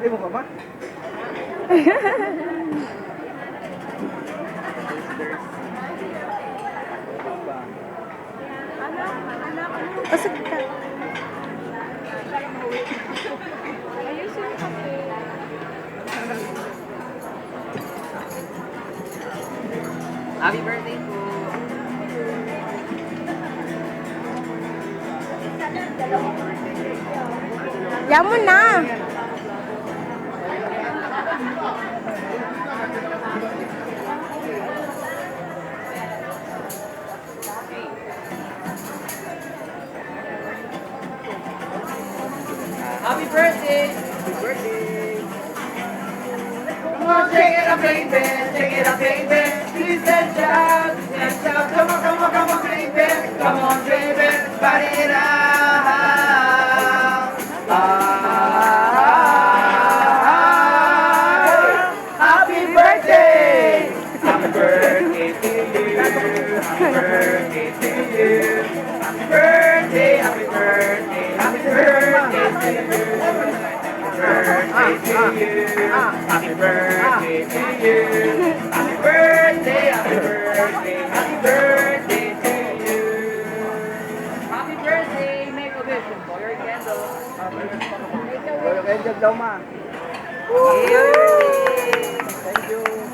Birthday mo pa ba? Pasok ka. Happy birthday po. Yan mo na. Happy birthday. Happy birthday. Come on, shake it up, baby. Shake it up, baby. Please and shout. And shout. Come on, come on, come on, baby. Come on, baby. Party it out. Happy birthday. Happy birthday to you. Happy birthday to you. Happy birthday. Happy birthday. Happy birthday to you. Happy birthday to you. Happy birthday, happy birthday, happy birthday to you. Happy birthday, make a wish for your candle. Royal Angel daw, ma. Yay! Thank you.